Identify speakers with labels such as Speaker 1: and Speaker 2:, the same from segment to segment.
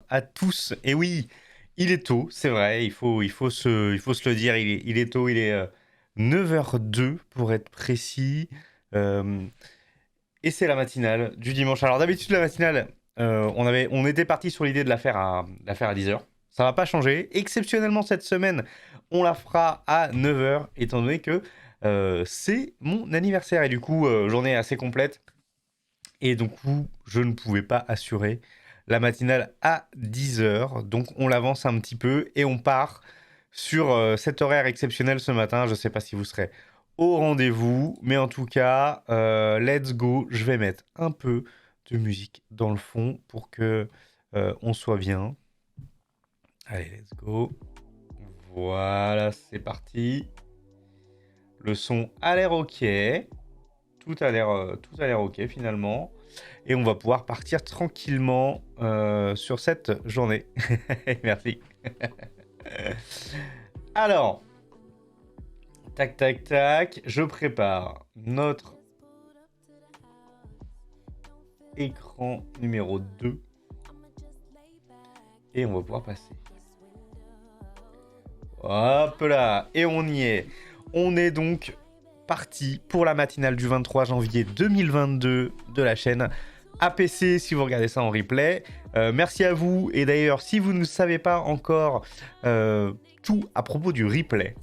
Speaker 1: à tous. Et oui, il est tôt, c'est vrai, il faut se le dire, il est tôt, il est 9h02 pour être précis. Euh, et c'est la matinale du dimanche. Alors d'habitude, la matinale, on était parti sur l'idée de la faire à 10h. Ça va pas changer. Exceptionnellement, cette semaine, on la fera à 9h, étant donné que c'est mon anniversaire. Et du coup, journée assez complète. Et donc, je ne pouvais pas assurer la matinale à 10h. Donc, on l'avance un petit peu et on part sur cet horaire exceptionnel ce matin. Je ne sais pas si vous serez au rendez-vous, mais en tout cas, let's go. Je vais mettre un peu de musique dans le fond pour que on soit bien. Allez, let's go. Voilà, c'est parti. Le son a l'air ok. Tout a l'air ok finalement. Et on va pouvoir partir tranquillement sur cette journée. Merci. Alors, tac, tac, tac. Je prépare notre écran numéro 2. Et on va pouvoir passer. Hop là. Et on y est. On est donc parti pour la matinale du 23 janvier 2022 de la chaîne APC si vous regardez ça en replay. Merci à vous. Et d'ailleurs, si vous ne savez pas encore tout à propos du replay,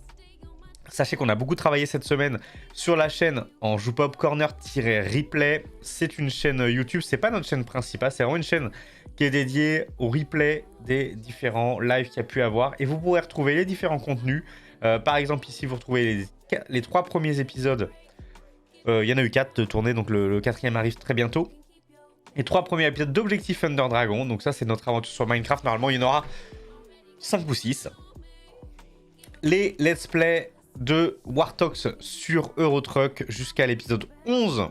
Speaker 1: sachez qu'on a beaucoup travaillé cette semaine sur la chaîne en Joupop Corner-replay. C'est une chaîne YouTube, c'est pas notre chaîne principale, c'est vraiment une chaîne qui est dédiée au replay des différents lives qu'il y a pu avoir. Et vous pourrez retrouver les différents contenus. Par exemple, ici, vous retrouvez les 3 premiers épisodes. Il y en a eu 4 de tournée, donc le 4e arrive très bientôt. Les 3 premiers épisodes d'Objectif Thunder Dragon. Donc ça, c'est notre aventure sur Minecraft. Normalement, il y en aura 5 ou 6. Les let's play de Wartox sur Eurotruck jusqu'à l'épisode 11.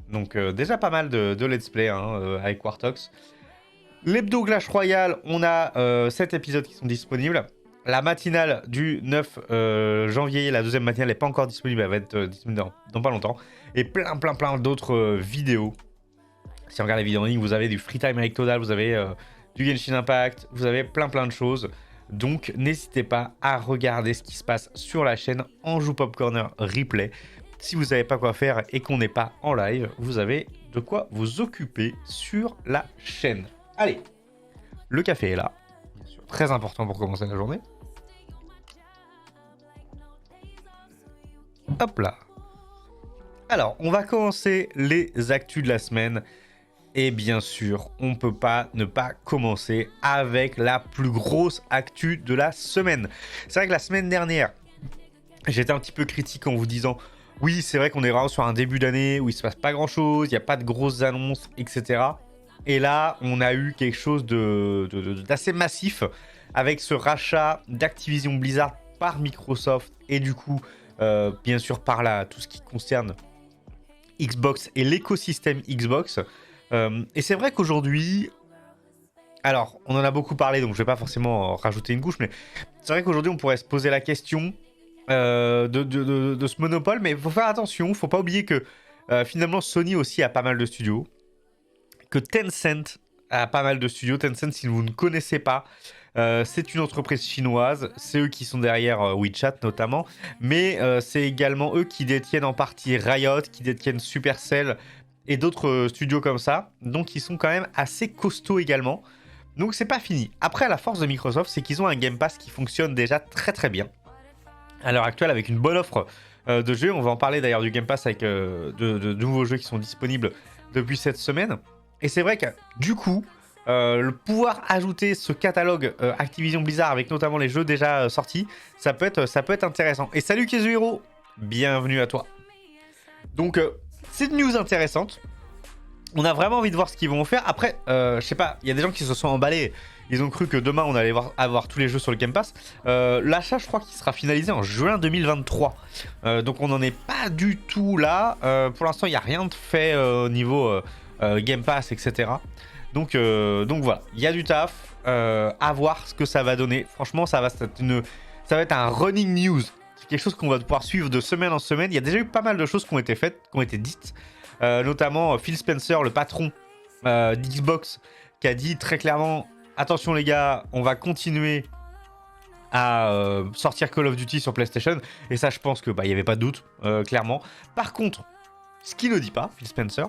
Speaker 1: Donc déjà pas mal de let's play avec Wartox. L'hebdo Clash Royale, on a 7 épisodes qui sont disponibles. La matinale du 9 janvier, la deuxième matinale n'est pas encore disponible, elle va être disponible dans pas longtemps. Et plein d'autres vidéos. Si on regarde les vidéos en ligne, vous avez du Free Time avec Todal, vous avez du Genshin Impact, vous avez plein de choses. Donc n'hésitez pas à regarder ce qui se passe sur la chaîne en Joupop Corner Replay. Si vous savez pas quoi faire et qu'on n'est pas en live, vous avez de quoi vous occuper sur la chaîne. Allez, le café est là. Bien sûr, très important pour commencer la journée. Hop là. Alors, on va commencer les actus de la semaine. Et bien sûr, on ne peut pas ne pas commencer avec la plus grosse actu de la semaine. C'est vrai que la semaine dernière, j'étais un petit peu critique en vous disant oui, c'est vrai qu'on est vraiment sur un début d'année où il se passe pas grand-chose, il n'y a pas de grosses annonces, etc. Et là, on a eu quelque chose d'assez massif avec ce rachat d'Activision Blizzard par Microsoft et du coup, bien sûr, par là, tout ce qui concerne Xbox et l'écosystème Xbox. Et c'est vrai qu'aujourd'hui, alors on en a beaucoup parlé, donc je vais pas forcément rajouter une couche, mais c'est vrai qu'aujourd'hui on pourrait se poser la question de ce monopole, mais il faut faire attention, faut pas oublier que finalement Sony aussi a pas mal de studios, que Tencent a pas mal de studios. Tencent, si vous ne connaissez pas, c'est une entreprise chinoise, c'est eux qui sont derrière WeChat notamment, mais c'est également eux qui détiennent en partie Riot, qui détiennent Supercell, et d'autres studios comme ça, donc ils sont quand même assez costauds également. Donc c'est pas fini. Après, la force de Microsoft, c'est qu'ils ont un Game Pass qui fonctionne déjà très bien. À l'heure actuelle, avec une bonne offre de jeux, on va en parler d'ailleurs du Game Pass avec de nouveaux jeux qui sont disponibles depuis cette semaine. Et c'est vrai que du coup, le pouvoir ajouter ce catalogue Activision Blizzard avec notamment les jeux déjà sortis, ça peut être intéressant. Et salut Kezuhiro, bienvenue à toi. Donc c'est une news intéressante. On a vraiment envie de voir ce qu'ils vont faire. Après, je sais pas, il y a des gens qui se sont emballés. Ils ont cru que demain on allait avoir tous les jeux sur le Game Pass. L'achat, je crois qu'il sera finalisé en juin 2023. Donc on n'en est pas du tout là. Pour l'instant, il n'y a rien de fait au niveau Game Pass, etc. Donc voilà, il y a du taf. À voir ce que ça va donner. Franchement, ça va être un running news. Quelque chose qu'on va pouvoir suivre de semaine en semaine. Il y a déjà eu pas mal de choses qui ont été faites, qui ont été dites. Notamment Phil Spencer, le patron d'Xbox, qui a dit très clairement attention les gars, on va continuer à sortir Call of Duty sur PlayStation. Et ça, je pense que il y avait pas de doute, clairement. Par contre, ce qu'il ne dit pas, Phil Spencer,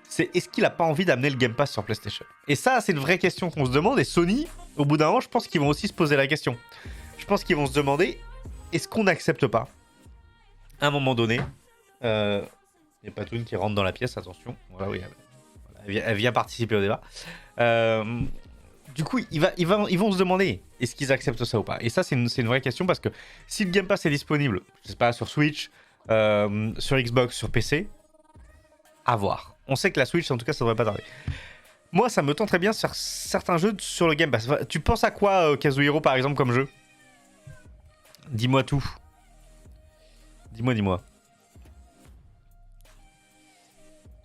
Speaker 1: c'est est-ce qu'il a pas envie d'amener le Game Pass sur PlayStation? Et ça, c'est une vraie question qu'on se demande. Et Sony, au bout d'un moment, je pense qu'ils vont aussi se poser la question. Je pense qu'ils vont se demander, est-ce qu'on n'accepte pas, à un moment donné, il y a Patoun qui rentre dans la pièce, attention. Voilà, oui, elle vient participer au débat. Du coup, ils vont se demander, est-ce qu'ils acceptent ça ou pas? Et ça, c'est une vraie question parce que si le Game Pass est disponible, je sais pas, sur Switch, sur Xbox, sur PC, à voir. On sait que la Switch, en tout cas, ça devrait pas tarder. Moi, ça me tenterait bien sur certains jeux sur le Game Pass. Tu penses à quoi, Kazuhiro, par exemple, comme jeu? Dis-moi tout. Dis-moi.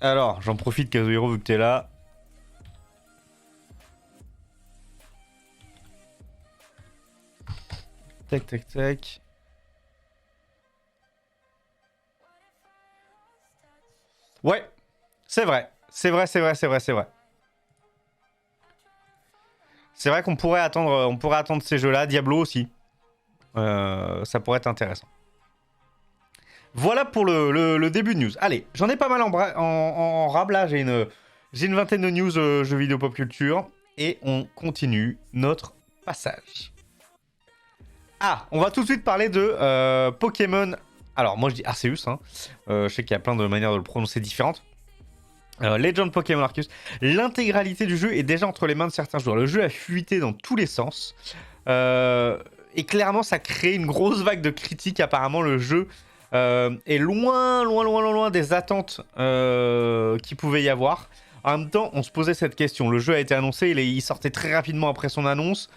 Speaker 1: Alors, j'en profite, Kazuhiro, vu que t'es là. Tac. Ouais, c'est vrai. C'est vrai. C'est vrai qu'on pourrait attendre ces jeux-là. Diablo aussi. Ça pourrait être intéressant. Voilà pour le début de news. Allez, j'en ai pas mal en rab là. J'ai une vingtaine de news jeux vidéo pop culture. Et on continue notre passage. Ah, on va tout de suite parler de Pokémon. Alors, moi je dis Arceus. Hein. Je sais qu'il y a plein de manières de le prononcer différentes. Legend Pokémon Arceus. L'intégralité du jeu est déjà entre les mains de certains joueurs. Le jeu a fuité dans tous les sens. Et clairement, ça crée une grosse vague de critiques. Apparemment, le jeu est loin des attentes qu'il pouvait y avoir. En même temps, on se posait cette question. Le jeu a été annoncé, il sortait très rapidement après son annonce.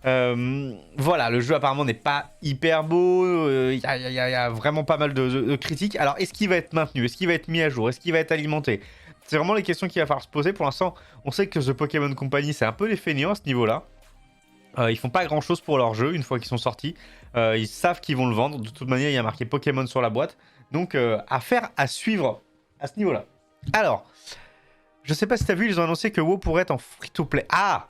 Speaker 1: Voilà, le jeu apparemment n'est pas hyper beau. Il y a vraiment pas mal de critiques. Alors, est-ce qu'il va être maintenu? Est-ce qu'il va être mis à jour? Est-ce qu'il va être alimenté? C'est vraiment les questions qu'il va falloir se poser. Pour l'instant, on sait que The Pokémon Company, c'est un peu les feignants à ce niveau-là. Ils font pas grand-chose pour leur jeu une fois qu'ils sont sortis. Ils savent qu'ils vont le vendre. De toute manière, il y a marqué Pokémon sur la boîte. Donc, affaire à suivre à ce niveau-là. Alors, je sais pas si t'as vu, ils ont annoncé que WoW pourrait être en free-to-play. Ah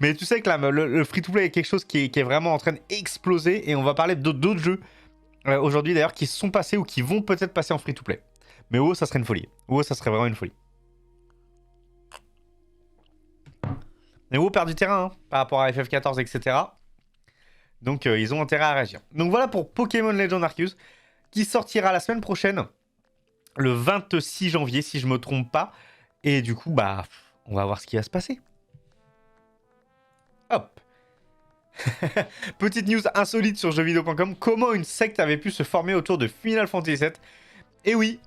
Speaker 1: Mais tu sais que là, le free-to-play est quelque chose qui est vraiment en train d'exploser. Et on va parler d'autres jeux aujourd'hui d'ailleurs qui sont passés ou qui vont peut-être passer en free-to-play. Mais WoW, ça serait une folie. WoW, ça serait vraiment une folie. Mais WoW perd du terrain par rapport à FF14, etc. Donc ils ont intérêt à réagir. Donc voilà pour Pokémon Legend Arceus qui sortira la semaine prochaine, le 26 janvier si je me trompe pas. Et du coup, on va voir ce qui va se passer. Hop. Petite news insolite sur jeuxvideo.com. Comment une secte avait pu se former autour de Final Fantasy VII? Et oui,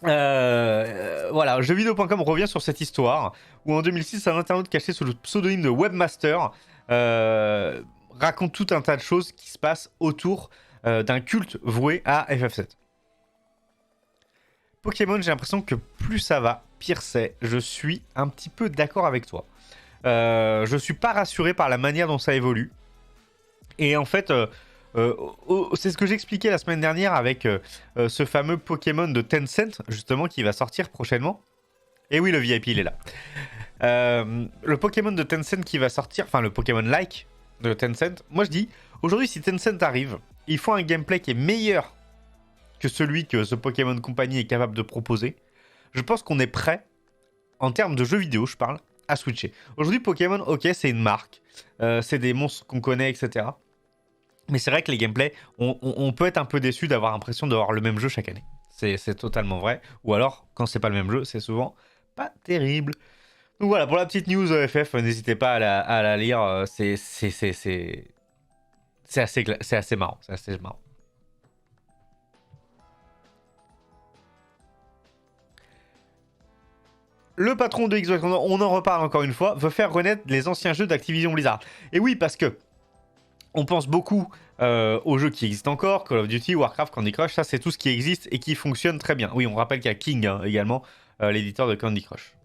Speaker 1: voilà, jeuxvideo.com revient sur cette histoire où en 2006, un internaute caché sous le pseudonyme de Webmaster raconte tout un tas de choses qui se passent autour d'un culte voué à FF7. Pokémon, j'ai l'impression que plus ça va, pire c'est. Je suis un petit peu d'accord avec toi. Je suis pas rassuré par la manière dont ça évolue. Et en fait, c'est ce que j'expliquais la semaine dernière avec ce fameux Pokémon de Tencent, justement, qui va sortir prochainement. Et oui, le VIP, il est là. Le Pokémon de Tencent qui va sortir, enfin le Pokémon-like de Tencent. Moi, je dis, aujourd'hui, si Tencent arrive, ils font un gameplay qui est meilleur que celui que ce Pokémon Company est capable de proposer. Je pense qu'on est prêt, en termes de jeux vidéo, je parle, à switcher. Aujourd'hui, Pokémon, ok, c'est une marque. C'est des monstres qu'on connaît, etc. Mais c'est vrai que les gameplays, on peut être un peu déçu d'avoir l'impression d'avoir le même jeu chaque année. C'est totalement vrai. Ou alors, quand c'est pas le même jeu, c'est souvent pas terrible. Donc voilà, pour la petite news FF, n'hésitez pas à la lire. C'est assez marrant. C'est assez marrant. Le patron de Xbox, on en reparle encore une fois, veut faire renaître les anciens jeux d'Activision Blizzard. Et oui, parce que on pense beaucoup aux jeux qui existent encore, Call of Duty, Warcraft, Candy Crush, ça c'est tout ce qui existe et qui fonctionne très bien. Oui, on rappelle qu'il y a King également, l'éditeur de Candy Crush.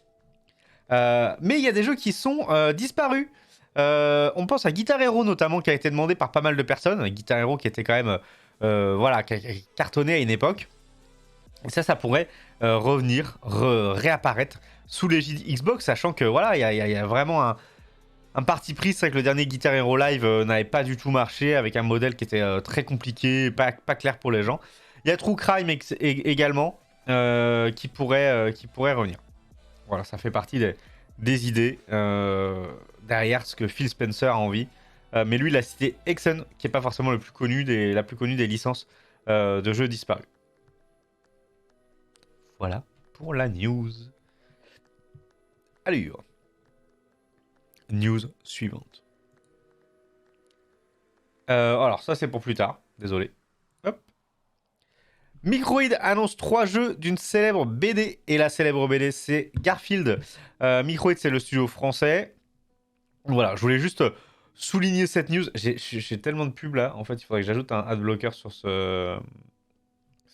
Speaker 1: Mais il y a des jeux qui sont disparus. On pense à Guitar Hero notamment, qui a été demandé par pas mal de personnes. Guitar Hero qui était quand même, voilà, qui a cartonné à une époque. Et ça pourrait revenir, réapparaître sous l'égide Xbox, sachant que voilà, il y a vraiment un parti pris. C'est vrai que le dernier Guitar Hero Live n'avait pas du tout marché, avec un modèle qui était très compliqué, pas clair pour les gens. Il y a True Crime également qui pourrait revenir. Voilà, ça fait partie des idées derrière ce que Phil Spencer a envie. Mais lui, il a cité Hexen, qui n'est pas forcément la plus connue des licences de jeux disparus. Voilà pour la news. Allure. News suivante. Alors, ça, c'est pour plus tard. Désolé. Hop. Microïd annonce 3 jeux d'une célèbre BD. Et la célèbre BD, c'est Garfield. Microïd, c'est le studio français. Voilà, je voulais juste souligner cette news. J'ai tellement de pubs là. En fait, il faudrait que j'ajoute un adblocker sur ce...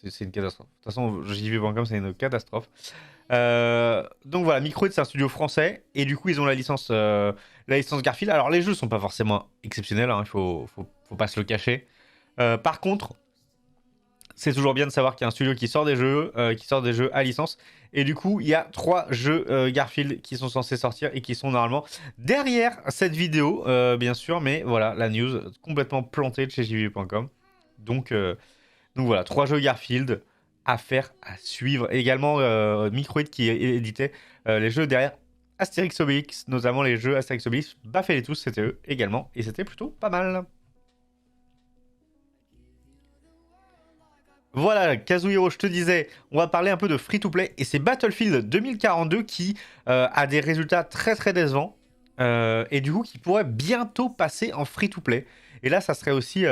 Speaker 1: C'est une catastrophe. De toute façon, JV.com, c'est une catastrophe. Donc voilà, Microïd, c'est un studio français. Et du coup, ils ont la licence Garfield. Alors, les jeux sont pas forcément exceptionnels. Il faut pas se le cacher. Par contre, c'est toujours bien de savoir qu'il y a un studio qui sort des jeux à licence. Et du coup, il y a 3 jeux Garfield qui sont censés sortir et qui sont normalement derrière cette vidéo, bien sûr. Mais voilà, la news complètement plantée de chez JV.com. Donc voilà, 3 jeux Garfield à faire, à suivre. Et également Microïd qui éditait les jeux derrière Astérix Obélix, notamment les jeux Astérix Obélix. Baffez-les tous, c'était eux également. Et c'était plutôt pas mal. Voilà, Kazuhiro, je te disais, on va parler un peu de free-to-play. Et c'est Battlefield 2042 qui a des résultats très très décevants. Et du coup, qui pourrait bientôt passer en free-to-play. Et là, ça serait aussi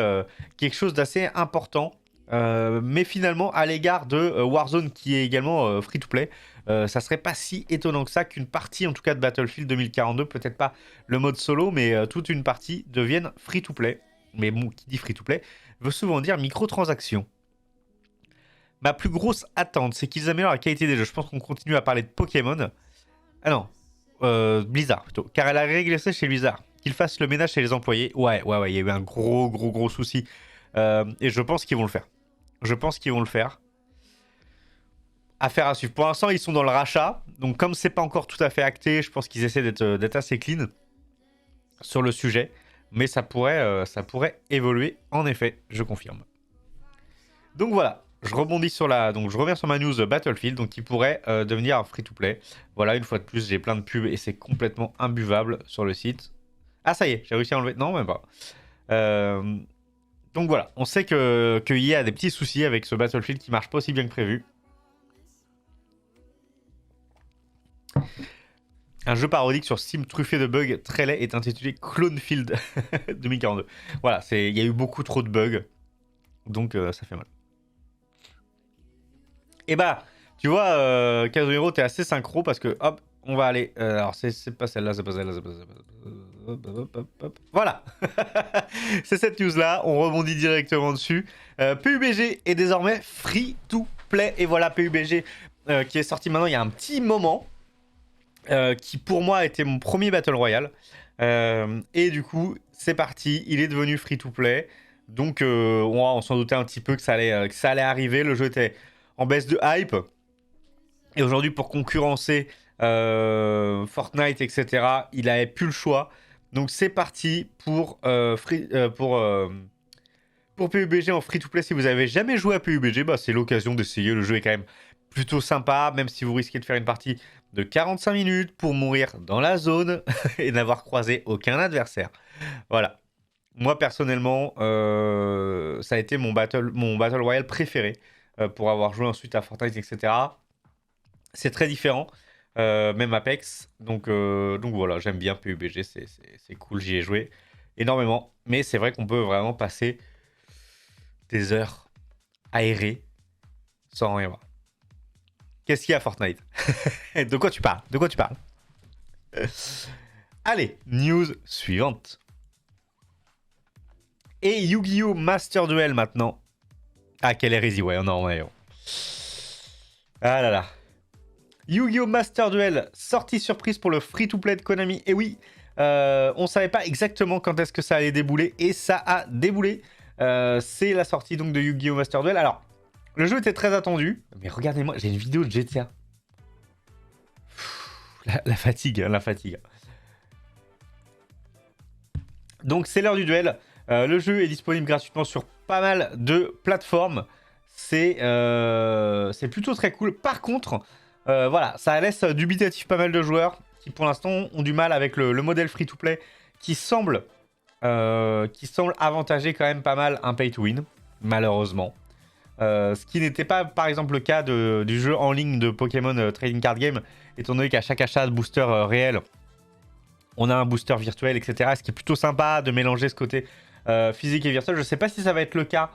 Speaker 1: quelque chose d'assez important. Mais finalement, à l'égard de Warzone, qui est également free-to-play, ça serait pas si étonnant que ça qu'une partie, en tout cas de Battlefield 2042, peut-être pas le mode solo, mais toute une partie devienne free-to-play. Mais bon, qui dit free-to-play veut souvent dire microtransactions. Ma plus grosse attente, c'est qu'ils améliorent la qualité des jeux. Je pense qu'on continue à parler de Pokémon. Ah non, Blizzard plutôt. Car elle a régressé chez Blizzard. Qu'ils fassent le ménage chez les employés. Ouais, il y a eu un gros souci. Et je pense qu'ils vont le faire. Affaire à suivre. Pour l'instant, ils sont dans le rachat. Donc, comme c'est pas encore tout à fait acté, je pense qu'ils essaient d'être assez clean sur le sujet. Mais ça pourrait évoluer, en effet, je confirme. Donc voilà, je rebondis donc je reviens sur ma news Battlefield, donc qui pourrait devenir un free-to-play. Voilà, une fois de plus, j'ai plein de pubs et c'est complètement imbuvable sur le site. Ah ça y est, j'ai réussi à enlever. Non, même pas. Donc voilà, on sait que EA a des petits soucis avec ce Battlefield qui marche pas aussi bien que prévu. Un jeu parodique sur Steam truffé de bugs très laid est intitulé Clonefield 2042. Voilà, il y a eu beaucoup trop de bugs, donc ça fait mal. Et bah, tu vois, Kazuhiro, t'es assez synchro parce que, hop, on va aller... alors, c'est pas celle-là, c'est pas celle-là, c'est pas celle-là. Hop. Voilà. C'est cette news-là, on rebondit directement dessus. PUBG est désormais free-to-play. Et voilà, PUBG qui est sorti maintenant il y a un petit moment. Qui, pour moi, était mon premier Battle Royale. Et du coup, c'est parti, il est devenu free-to-play. Donc, on s'en doutait un petit peu que ça allait arriver. Le jeu était en baisse de hype. Et aujourd'hui, pour concurrencer Fortnite, etc., il n'avait plus le choix. Donc c'est parti pour PUBG en free-to-play. Si vous avez jamais joué à PUBG, bah, c'est l'occasion d'essayer. Le jeu est quand même plutôt sympa, même si vous risquez de faire une partie de 45 minutes pour mourir dans la zone et n'avoir croisé aucun adversaire. Voilà. Moi, personnellement, ça a été mon Battle Royale préféré pour avoir joué ensuite à Fortnite, etc. C'est très différent, même Apex. Donc voilà, j'aime bien PUBG, c'est cool, j'y ai joué énormément. Mais c'est vrai qu'on peut vraiment passer des heures aérées sans rien voir. Qu'est-ce qu'il y a à Fortnite? De quoi tu parles? Allez, news suivante. Et Yu-Gi-Oh! Master Duel maintenant. Ah, quelle hérésie, ouais, non, ouais. Ah là là. Yu-Gi-Oh! Master Duel, sortie surprise pour le free-to-play de Konami. Et oui, on savait pas exactement quand est-ce que ça allait débouler. Et ça a déboulé. C'est la sortie donc de Yu-Gi-Oh! Master Duel. Alors, Le jeu était très attendu. Mais regardez-moi, j'ai une vidéo de GTA. La fatigue, la fatigue. Donc c'est l'heure du duel. Le jeu est disponible gratuitement sur pas mal de plateformes. C'est plutôt très cool. Par contre, voilà, ça laisse dubitatif pas mal de joueurs qui pour l'instant ont du mal avec le modèle free-to-play qui semble avantager quand même pas mal un pay-to-win, malheureusement. Ce qui n'était pas par exemple le cas du jeu en ligne de Pokémon Trading Card Game, étant donné qu'à chaque achat de booster réel, on a un booster virtuel, etc. Ce qui est plutôt sympa de mélanger ce côté physique et virtuel. Je ne sais pas si ça va être le cas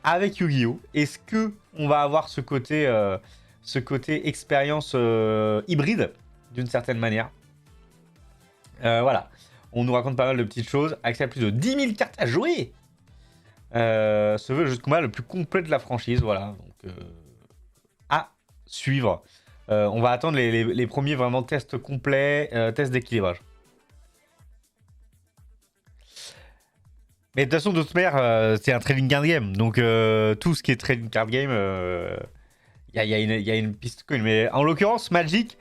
Speaker 1: avec Yu-Gi-Oh! Est-ce que on va avoir ce côté expérience hybride, d'une certaine manière. Voilà. On nous raconte pas mal de petites choses. Accès à plus de 10 000 cartes à jouer. Ce jeu jusqu'au moment le plus complet de la franchise. Voilà. Donc, à suivre. On va attendre les premiers vraiment tests complets, tests d'équilibrage. Mais de toute façon, de toute manière, c'est un trading card game. Donc, tout ce qui est trading card game, il y a une piste cool. Mais en l'occurrence, Magic,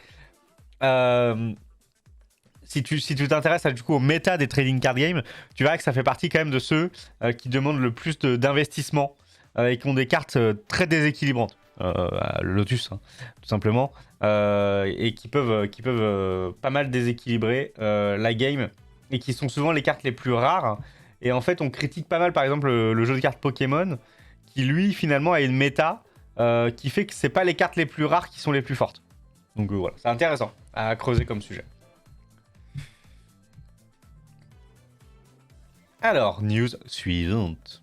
Speaker 1: si tu t'intéresses du coup au méta des trading card games, tu verras que ça fait partie quand même de ceux qui demandent le plus d'investissement et qui ont des cartes très déséquilibrantes. Lotus, hein, tout simplement. Et qui peuvent pas mal déséquilibrer la game et qui sont souvent les cartes les plus rares. Et en fait, on critique pas mal, par exemple, le jeu de cartes Pokémon, qui lui, finalement, a une méta qui fait que c'est pas les cartes les plus rares qui sont les plus fortes. Donc voilà, c'est intéressant à creuser comme sujet. Alors, news suivante.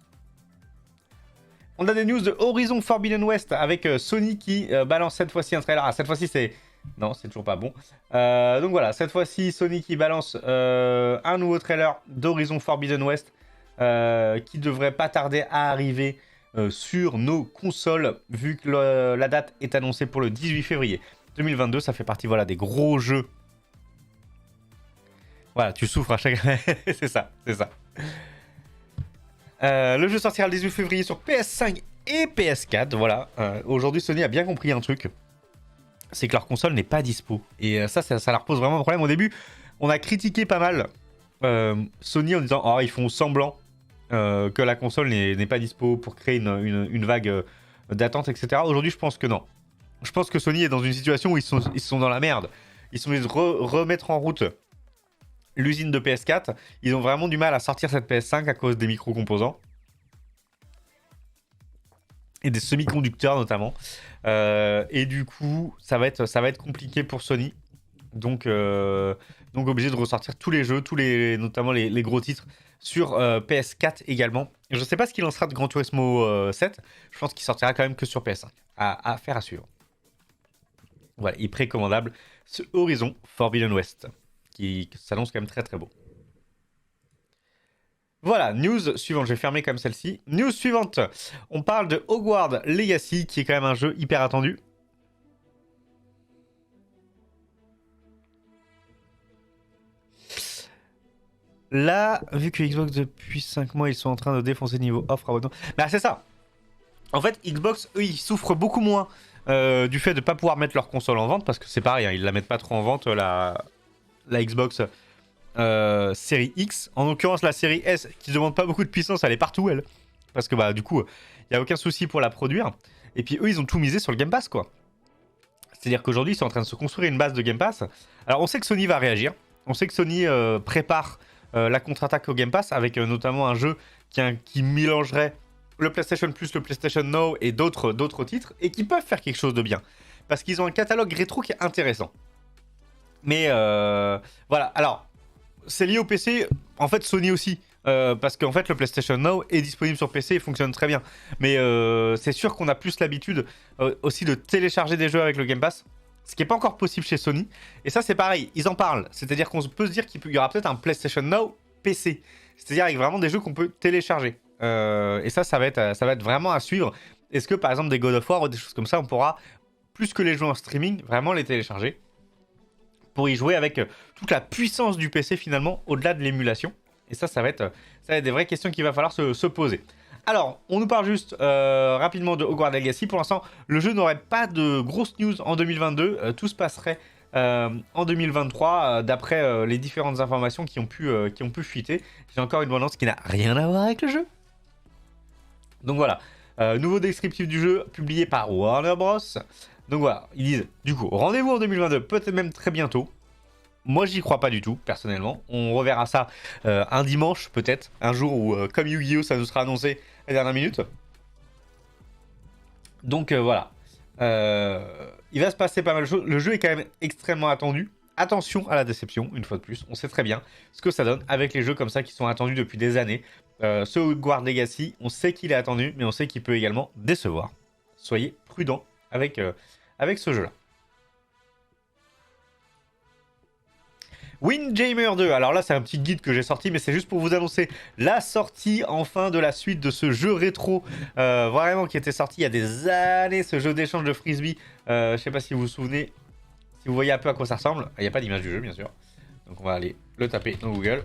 Speaker 1: On a des news de Horizon Forbidden West avec Sony qui balance cette fois-ci un trailer. Ah, cette fois-ci, c'est... Non, c'est toujours pas bon. Donc voilà, cette fois-ci, Sony qui balance un nouveau trailer d'Horizon Forbidden West qui devrait pas tarder à arriver sur nos consoles, vu que la date est annoncée pour le 18 février 2022. Ça fait partie voilà, des gros jeux. Voilà, tu souffres à chaque... c'est ça, c'est ça. Le jeu sortira le 18 février sur PS5 et PS4. Voilà. Aujourd'hui, Sony a bien compris un truc. C'est que leur console n'est pas dispo. Et ça leur pose vraiment un problème. Au début, on a critiqué pas mal Sony en disant « Oh, ils font semblant que la console n'est pas dispo pour créer une vague d'attente, etc. » Aujourd'hui, je pense que non. Je pense que Sony est dans une situation où ils sont dans la merde. Ils sont obligés de remettre en route l'usine de PS4. Ils ont vraiment du mal à sortir cette PS5 à cause des micro-composants. Et des semi-conducteurs notamment. Et du coup, ça va être compliqué pour Sony. Donc obligé de ressortir tous les jeux, notamment les gros titres, sur PS4 également. Je ne sais pas ce qu'il en sera de Gran Turismo 7. Je pense qu'il sortira quand même que sur PS5. À faire à suivre. Voilà, il est précommandable. Ce Horizon Forbidden West, qui s'annonce quand même très très beau. Voilà, news suivante, je vais fermer comme celle-ci. News suivante, on parle de Hogwarts Legacy, qui est quand même un jeu hyper attendu. Là, vu que Xbox depuis 5 mois, ils sont en train de défoncer niveau offre abonnement. Bah c'est ça. En fait, Xbox, eux, ils souffrent beaucoup moins du fait de ne pas pouvoir mettre leur console en vente, parce que c'est pareil, hein, ils la mettent pas trop en vente, la Xbox série X. En l'occurrence, la série S, qui ne demande pas beaucoup de puissance, elle est partout, elle. Parce que bah du coup, il n'y a aucun souci pour la produire. Et puis eux, ils ont tout misé sur le Game Pass, quoi. C'est-à-dire qu'aujourd'hui, ils sont en train de se construire une base de Game Pass. Alors, on sait que Sony va réagir. On sait que Sony prépare la contre-attaque au Game Pass, avec notamment un jeu qui mélangerait le PlayStation Plus, le PlayStation Now et d'autres titres, et qui peuvent faire quelque chose de bien. Parce qu'ils ont un catalogue rétro qui est intéressant. Mais voilà, alors, c'est lié au PC, en fait Sony aussi, parce qu'en fait le PlayStation Now est disponible sur PC et fonctionne très bien. Mais c'est sûr qu'on a plus l'habitude aussi de télécharger des jeux avec le Game Pass, ce qui n'est pas encore possible chez Sony. Et ça c'est pareil, ils en parlent, c'est-à-dire qu'on peut se dire qu'il y aura peut-être un PlayStation Now PC, c'est-à-dire avec vraiment des jeux qu'on peut télécharger. Et ça va être vraiment à suivre. Est-ce que par exemple des God of War ou des choses comme ça, on pourra, plus que les jouer en streaming, vraiment les télécharger pour y jouer avec toute la puissance du PC finalement, au-delà de l'émulation. Et ça va être des vraies questions qu'il va falloir se poser. Alors, on nous parle juste rapidement de Hogwarts Legacy. Pour l'instant, le jeu n'aurait pas de grosses news en 2022. Tout se passerait en 2023, d'après les différentes informations qui ont pu fuiter. J'ai encore une bande-annonce qui n'a rien à voir avec le jeu. Donc voilà. Nouveau descriptif du jeu publié par Warner Bros. Donc voilà, ils disent du coup, rendez-vous en 2022, peut-être même très bientôt. Moi, j'y crois pas du tout, personnellement. On reverra ça un dimanche, peut-être. Un jour où, comme Yu-Gi-Oh!, ça nous sera annoncé à la dernière minute. Donc voilà. Il va se passer pas mal de choses. Le jeu est quand même extrêmement attendu. Attention à la déception, une fois de plus. On sait très bien ce que ça donne avec les jeux comme ça qui sont attendus depuis des années. Ce Hogwarts Legacy, on sait qu'il est attendu, mais on sait qu'il peut également décevoir. Soyez prudents avec ce jeu-là. Windjammer 2, alors là c'est un petit guide que j'ai sorti, mais c'est juste pour vous annoncer la sortie enfin de la suite de ce jeu rétro, vraiment qui était sorti il y a des années, ce jeu d'échange de frisbee. Je sais pas si vous vous souvenez, si vous voyez un peu à quoi ça ressemble. Il n'y a pas d'image du jeu bien sûr, donc on va aller le taper dans Google.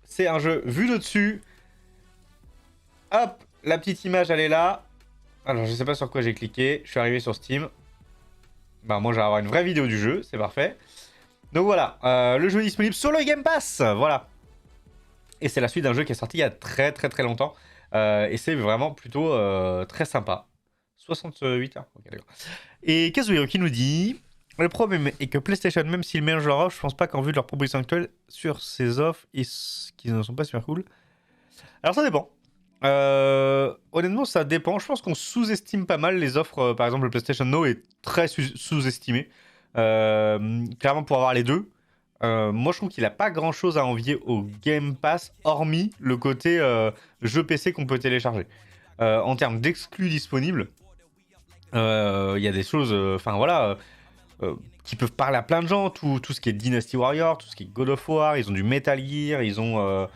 Speaker 1: C'est un jeu vu de dessus. Hop, la petite image elle est là. Alors je sais pas sur quoi j'ai cliqué, je suis arrivé sur Steam. Bah moi je vais avoir une vraie vidéo du jeu, c'est parfait. Donc voilà, le jeu est disponible sur le Game Pass, voilà. Et c'est la suite d'un jeu qui est sorti il y a très longtemps. Et c'est vraiment plutôt très sympa. 68 heures, ok d'accord. Et Kazuhiro qui nous dit... Le problème est que PlayStation, même s'ils mélangent leur offre, je pense pas qu'en vue de leur proposition actuelle sur ces offres, qu'ils ne sont pas super cool. Alors ça dépend. Honnêtement, ça dépend. Je pense qu'on sous-estime pas mal les offres. Par exemple, le PlayStation Now est très sous-estimé. Clairement, pour avoir les deux. Moi, je trouve qu'il n'a pas grand-chose à envier au Game Pass, hormis le côté jeu PC qu'on peut télécharger. En termes d'exclus disponibles, il y a des choses, qui peuvent parler à plein de gens. Tout ce qui est Dynasty Warrior, tout ce qui est God of War, ils ont du Metal Gear, ils ont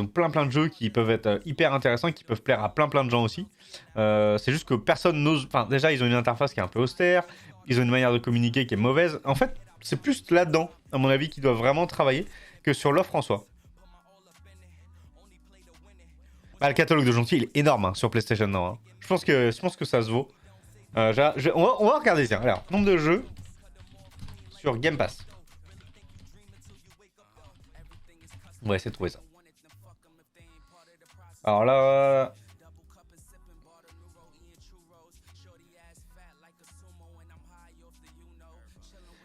Speaker 1: plein de jeux qui peuvent être hyper intéressants, qui peuvent plaire à plein de gens aussi. C'est juste que personne n'ose... Enfin, déjà, ils ont une interface qui est un peu austère, ils ont une manière de communiquer qui est mauvaise. En fait, c'est plus là-dedans, à mon avis, qu'ils doivent vraiment travailler que sur l'offre en soi. Bah, le catalogue de Gentil, il est énorme hein, sur PlayStation Now. Hein. Je pense que ça se vaut. On va regarder, tiens. Alors, nombre de jeux sur Game Pass. On va essayer de trouver ça. Alors là...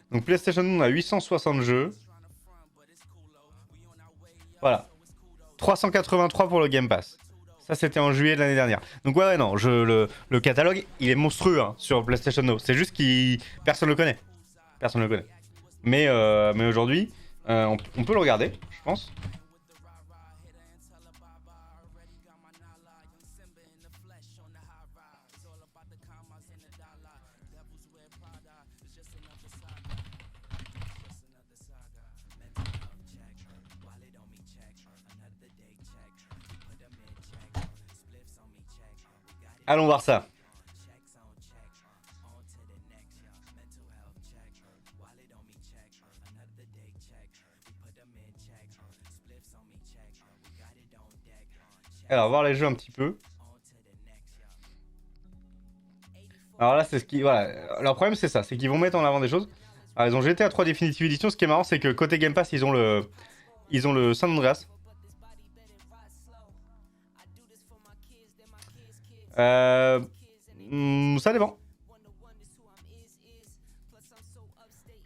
Speaker 1: Donc PlayStation, on a 860 jeux. Voilà. 383 pour le Game Pass. Ça, c'était en juillet de l'année dernière. Donc ouais, non, le catalogue, il est monstrueux hein, sur PlayStation Now. C'est juste que personne ne le connaît. Personne ne le connaît. Mais aujourd'hui, on peut le regarder, je pense. Allons voir ça. Alors, voir les jeux un petit peu. Alors là, c'est ce qui... Voilà. Leur problème, c'est ça. C'est qu'ils vont mettre en avant des choses. Alors, ils ont GTA 3 Definitive Edition. Ce qui est marrant, c'est que côté Game Pass, ils ont le San Andreas. Ça dépend.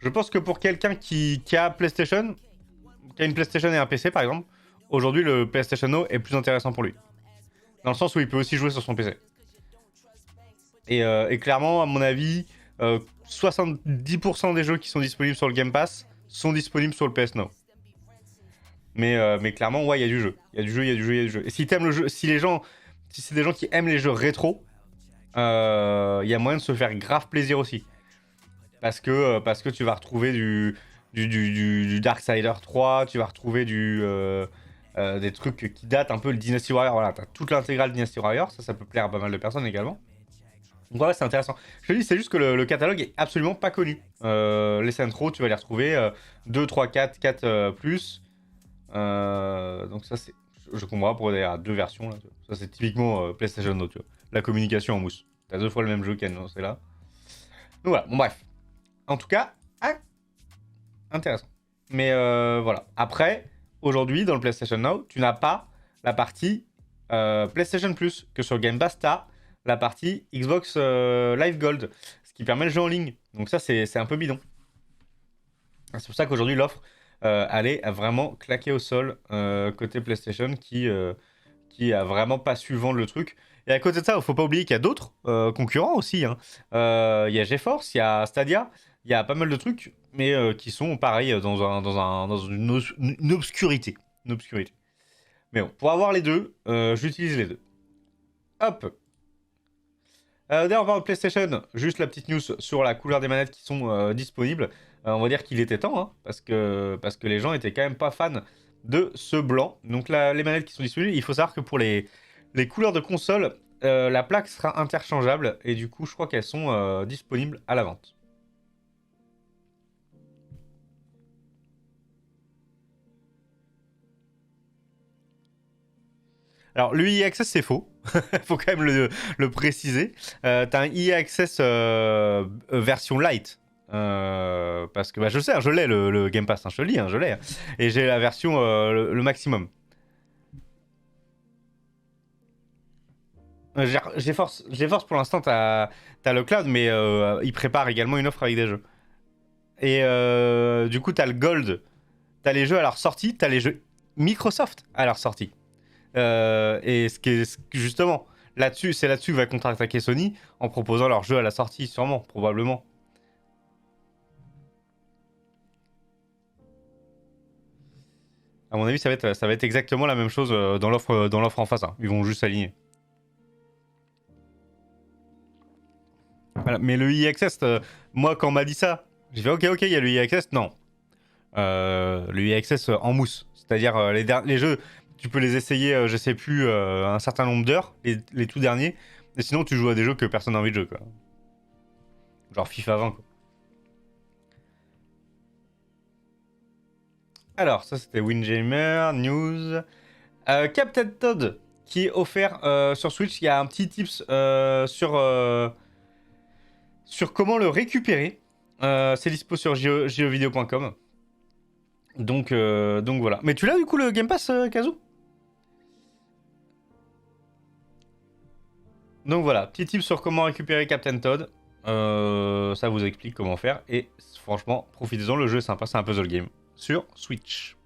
Speaker 1: Je pense que pour quelqu'un qui a PlayStation, qui a une PlayStation et un PC par exemple, aujourd'hui le PlayStation Now est plus intéressant pour lui. Dans le sens où il peut aussi jouer sur son PC. Et clairement, à mon avis, 70% des jeux qui sont disponibles sur le Game Pass sont disponibles sur le PS Now. Mais clairement, ouais, il y a du jeu. Il y a du jeu. Et si t'aimes le jeu, si c'est des gens qui aiment les jeux rétro, il y a moyen de se faire grave plaisir aussi. Parce que tu vas retrouver du Darksider 3, tu vas retrouver des trucs qui datent un peu le Dynasty Warrior. Voilà, t'as toute l'intégrale Dynasty Warrior, ça peut plaire à pas mal de personnes également. Donc voilà, c'est intéressant. Je te dis, c'est juste que le catalogue est absolument pas connu. Les Centro, tu vas les retrouver 2, 3, 4, 4 plus. Donc ça, c'est... je comprends pas pourquoi il y a 2 versions là. Ça c'est typiquement PlayStation Now, tu vois. La communication en mousse. T'as 2 fois le même jeu qui est annoncé là. Donc voilà, bon bref. En tout cas, intéressant. Mais voilà. Après, aujourd'hui, dans le PlayStation Now, tu n'as pas la partie PlayStation Plus, que sur Game Pass, t'as la partie Xbox Live Gold, ce qui permet le jeu en ligne. Donc ça, c'est un peu bidon. C'est pour ça qu'aujourd'hui, l'offre, elle est vraiment claquée au sol côté PlayStation qui a vraiment pas su vendre le truc. Et à côté de ça, il faut pas oublier qu'il y a d'autres concurrents aussi. Hein. Il y a GeForce, il y a Stadia, il y a pas mal de trucs, mais qui sont pareil dans une obscurité. Une obscurité. Mais bon, pour avoir les deux, j'utilise les deux. Hop. D'ailleurs, on va en PlayStation, juste la petite news sur la couleur des manettes qui sont disponibles. On va dire qu'il était temps, hein, parce que les gens étaient quand même pas fans de ce blanc. Donc là, les manettes qui sont disponibles, il faut savoir que pour les couleurs de console, la plaque sera interchangeable et du coup, je crois qu'elles sont disponibles à la vente. Alors, le EA Access, c'est faux. Il faut quand même le préciser. T'as un EA Access version light. Parce que bah, je sais, hein, je l'ai le Game Pass, hein, je te le dis, hein, je l'ai. Hein. Et j'ai la version le maximum. GeForce pour l'instant, t'as le cloud, mais il prépare également une offre avec des jeux. Et du coup, t'as le Gold, t'as les jeux à leur sortie, t'as les jeux Microsoft à leur sortie. Et justement, là-dessus, c'est là-dessus que va contre-attaquer Sony en proposant leur jeu à la sortie, sûrement, probablement. À mon avis, ça va être exactement la même chose dans l'offre en face. Hein. Ils vont juste s'aligner. Voilà. Mais le EA Access, moi, quand on m'a dit ça, j'ai fait ok, il y a le EA Access. Non. Le EA Access en mousse. C'est-à-dire les jeux, tu peux les essayer, je sais plus, un certain nombre d'heures, les tout derniers. Et sinon, tu joues à des jeux que personne n'a envie de jouer, quoi. Genre FIFA 20, quoi. Alors, ça c'était Windjammer, News. Captain Todd, qui est offert sur Switch. Il y a un petit tips sur comment le récupérer. C'est dispo sur geovideo.com. Donc voilà. Mais tu l'as du coup le Game Pass, Kazoo? Donc voilà, petit tip sur comment récupérer Captain Todd. Ça vous explique comment faire. Et franchement, profitez-en, le jeu est sympa, c'est un puzzle game. Sur Switch.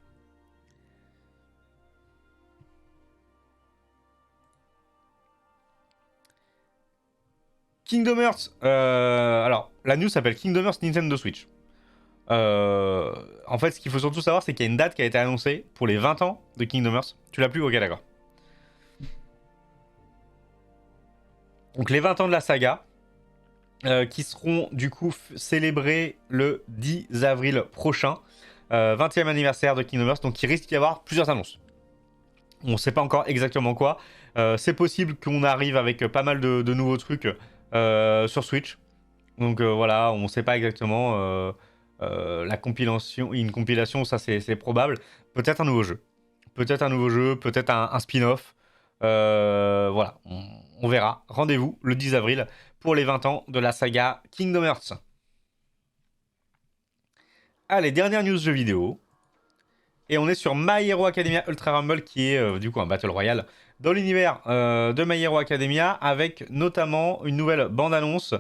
Speaker 1: Kingdom Hearts. Alors, la news s'appelle Kingdom Hearts Nintendo Switch. En fait, ce qu'il faut surtout savoir, c'est qu'il y a une date qui a été annoncée pour les 20 ans de Kingdom Hearts. Tu l'as plus? Ok, d'accord. Donc, les 20 ans de la saga, qui seront du coup célébrés le 10 avril prochain. 20e anniversaire de Kingdom Hearts, donc il risque d'y avoir plusieurs annonces. On ne sait pas encore exactement quoi. C'est possible qu'on arrive avec pas mal de nouveaux trucs sur Switch. Donc voilà, on ne sait pas exactement. La compilation, une compilation, ça c'est probable. Peut-être un nouveau jeu. Peut-être un nouveau jeu, peut-être un spin-off. Voilà, on verra. Rendez-vous le 10 avril pour les 20 ans de la saga Kingdom Hearts. Allez, dernière news jeux vidéo. Et on est sur My Hero Academia Ultra Rumble, qui est du coup un Battle Royale dans l'univers de My Hero Academia, avec notamment une nouvelle bande-annonce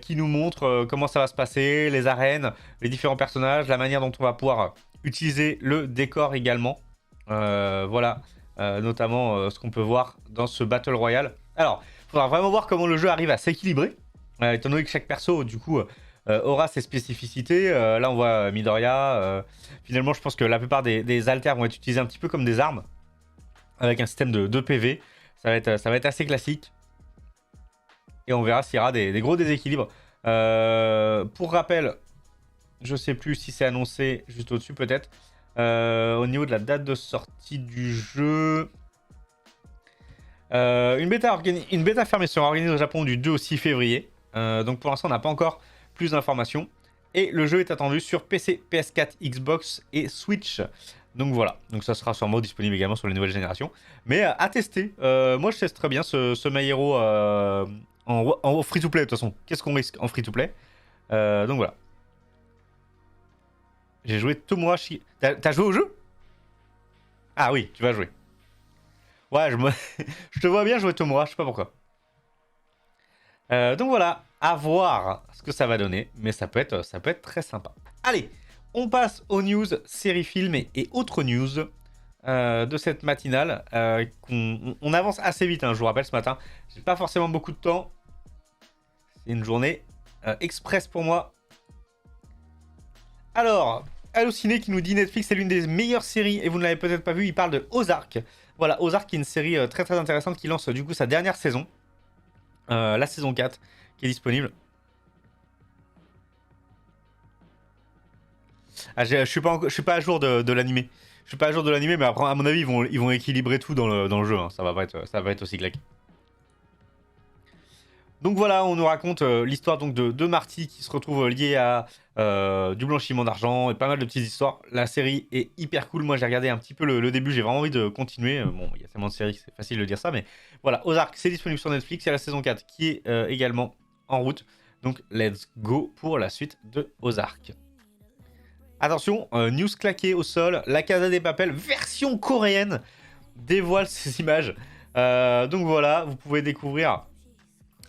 Speaker 1: qui nous montre comment ça va se passer, les arènes, les différents personnages, la manière dont on va pouvoir utiliser le décor également. Voilà, notamment ce qu'on peut voir dans ce Battle Royale. Alors, il faudra vraiment voir comment le jeu arrive à s'équilibrer, étant donné que chaque perso, du coup... aura ses spécificités. Là, on voit Midoriya. Finalement, je pense que la plupart des alters vont être utilisés un petit peu comme des armes, avec un système de PV. Ça va être assez classique. Et on verra s'il y aura des gros déséquilibres. Pour rappel, je sais plus si c'est annoncé juste au-dessus, peut-être. Au niveau de la date de sortie du jeu... une bêta fermée sera organisée au Japon du 2 au 6 février. Donc pour l'instant, on n'a pas encore plus d'informations. Et le jeu est attendu sur PC, PS4, Xbox et Switch Donc voilà, donc ça sera sûrement disponible également sur les nouvelles générations. Mais à tester, moi je teste très bien ce My Hero en free-to-play de toute façon. Qu'est-ce qu'on risque en free-to-play? Donc voilà. J'ai joué Tomodachi. T'as joué au jeu? Ah oui, tu vas jouer. Ouais, je te vois bien jouer Tomodachi, je sais pas pourquoi. Donc voilà, à voir ce que ça va donner, mais ça peut être très sympa. Allez, on passe aux news, séries, films et autres news de cette matinale. On avance assez vite, hein, je vous rappelle, ce matin. J'ai pas forcément beaucoup de temps. C'est une journée express pour moi. Alors, Allociné qui nous dit Netflix est l'une des meilleures séries et vous ne l'avez peut-être pas vu, il parle de Ozark. Voilà, Ozark qui est une série très très intéressante qui lance du coup sa dernière saison, la saison 4, qui est disponible. Ah, je suis pas à jour de l'animé. Je suis pas à jour de l'animé, mais après, à mon avis, ils vont équilibrer tout dans le jeu. Hein. Ça va pas être aussi claque. Donc voilà, on nous raconte l'histoire donc de Marty qui se retrouve lié à du blanchiment d'argent et pas mal de petites histoires. La série est hyper cool. Moi, j'ai regardé un petit peu le début. J'ai vraiment envie de continuer. Bon, il y a tellement de séries que c'est facile de dire ça, mais voilà, Ozark, c'est disponible sur Netflix. Il y a la saison 4 qui est également en route. Donc, let's go pour la suite de Ozark. Attention, news claquée au sol, La Casa des Papel, version coréenne, dévoile ces images. Donc voilà, vous pouvez découvrir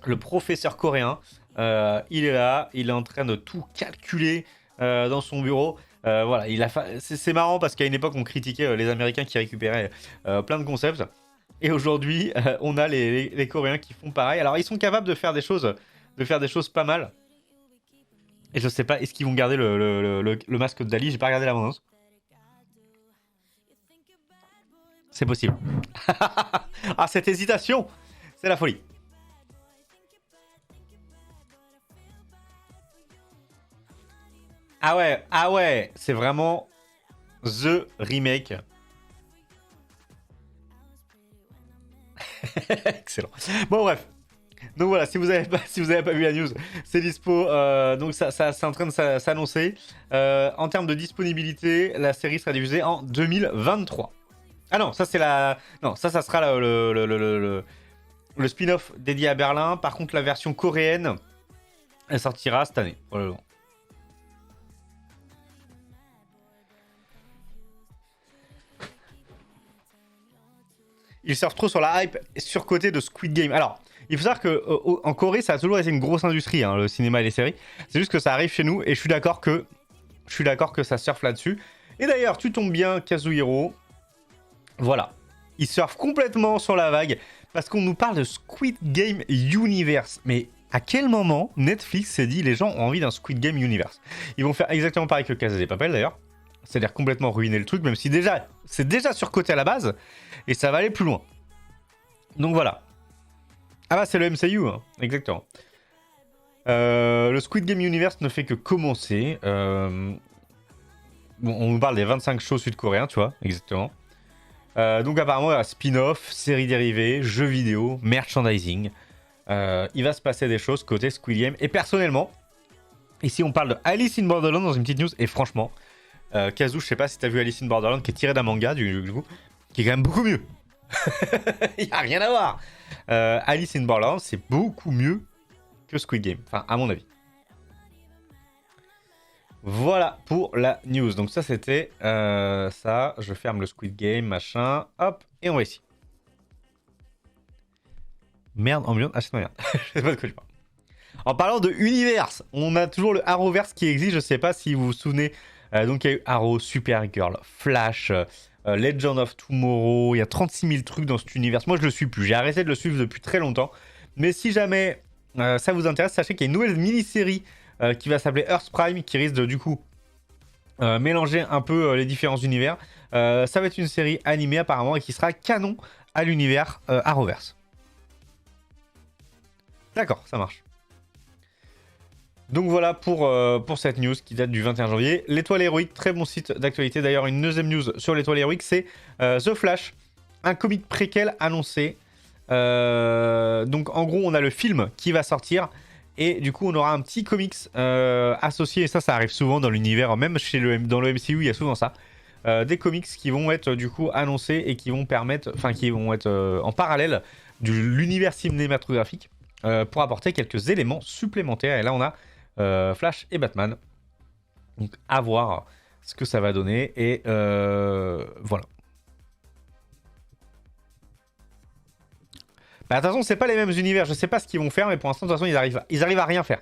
Speaker 1: le professeur coréen. Il est là, il est en train de tout calculer dans son bureau. Voilà, c'est marrant parce qu'à une époque, on critiquait les Américains qui récupéraient plein de concepts. Et aujourd'hui, on a les Coréens qui font pareil. Alors, ils sont capables de faire des choses pas mal. Et je sais pas, est-ce qu'ils vont garder le masque de Dali? J'ai pas regardé la bande-annonce. C'est possible. Ah, cette hésitation, c'est la folie. Ah ouais, c'est vraiment The Remake. Excellent. Bon, bref. Donc voilà, si vous avez pas vu la news, c'est dispo. Donc ça c'est en train de s'annoncer. En termes de disponibilité, la série sera diffusée en 2023. Ah non, ça c'est la. Non, ça sera le spin-off dédié à Berlin. Par contre, la version coréenne, elle sortira cette année. Probablement. Il sort trop sur la hype surcotée de Squid Game. Alors, il faut savoir qu'en Corée, ça a toujours été une grosse industrie, hein, le cinéma et les séries. C'est juste que ça arrive chez nous et je suis d'accord que ça surfe là-dessus. Et d'ailleurs, tu tombes bien, Kazuhiro. Voilà. Il surfe complètement sur la vague parce qu'on nous parle de Squid Game Universe. Mais à quel moment Netflix s'est dit les gens ont envie d'un Squid Game Universe? Ils vont faire exactement pareil que Casa des Papel d'ailleurs. C'est-à-dire complètement ruiner le truc, même si c'est déjà surcoté à la base, et ça va aller plus loin. Donc voilà. Ah bah c'est le MCU, hein. Exactement. Le Squid Game Universe ne fait que commencer. Bon, on nous parle des 25 shows sud-coréens, tu vois, exactement. Donc apparemment, il y a spin-off, séries dérivées, jeux vidéo, merchandising. Il va se passer des choses côté Squid Game. Et personnellement, ici on parle de Alice in Borderland dans une petite news, et franchement... Kazu, je sais pas si t'as vu Alice in Borderland qui est tiré d'un manga du coup, qui est quand même beaucoup mieux. Il y a rien à voir. Alice in Borderland, c'est beaucoup mieux que Squid Game, enfin à mon avis. Voilà pour la news. Donc ça c'était ça. Je ferme le Squid Game, machin. Hop, et on va ici. Merde, ambiance. Ah c'est merde. Je sais pas de quoi je parle. En parlant de univers, on a toujours le Arrowverse qui existe. Je sais pas si vous vous souvenez. Donc il y a eu Arrow, Supergirl, Flash, Legend of Tomorrow. Il y a 36 000 trucs dans cet univers. Moi je le suis plus. J'ai arrêté de le suivre depuis très longtemps. Mais si jamais ça vous intéresse, sachez qu'il y a une nouvelle mini-série qui va s'appeler Earth Prime qui risque de du coup mélanger un peu les différents univers. Ça va être une série animée apparemment et qui sera canon à l'univers Arrowverse. D'accord, ça marche. Donc voilà pour cette news qui date du 21 janvier. L'Étoile Héroïque, très bon site d'actualité. D'ailleurs, une deuxième news sur l'Étoile Héroïque, c'est The Flash, un comic préquel annoncé. Donc en gros, on a le film qui va sortir. Et du coup, on aura un petit comics associé. Et ça arrive souvent dans l'univers, même dans le MCU, il y a souvent ça. des comics qui vont être du coup annoncés et qui vont permettre, enfin qui vont être en parallèle de l'univers cinématographique pour apporter quelques éléments supplémentaires. Et là on a Flash et Batman. Donc à voir ce que ça va donner et voilà. Bah, de toute façon, c'est pas les mêmes univers. Je sais pas ce qu'ils vont faire, mais pour l'instant, de toute façon, ils arrivent à rien faire.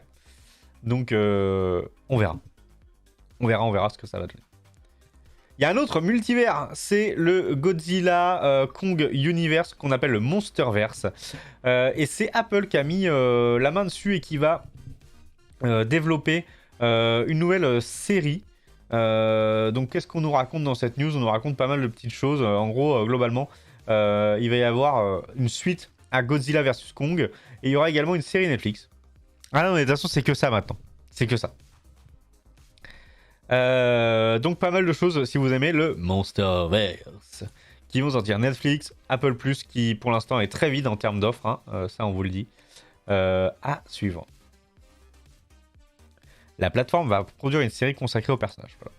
Speaker 1: Donc, on verra. On verra ce que ça va donner. Il y a un autre multivers, c'est le Godzilla Kong Universe qu'on appelle le Monsterverse. Et c'est Apple qui a mis la main dessus et qui va développer une nouvelle série. Donc, qu'est-ce qu'on nous raconte dans cette news? On nous raconte pas mal de petites choses. En gros, globalement, il va y avoir une suite à Godzilla vs Kong. Et il y aura également une série Netflix. Ah non, mais de toute façon, c'est que ça maintenant. C'est que ça. Donc pas mal de choses si vous aimez le Monsterverse qui vont sortir. Netflix, Apple+, qui pour l'instant est très vide en termes d'offres, hein, ça on vous le dit. À suivre. La plateforme va produire une série consacrée au personnage. Voilà.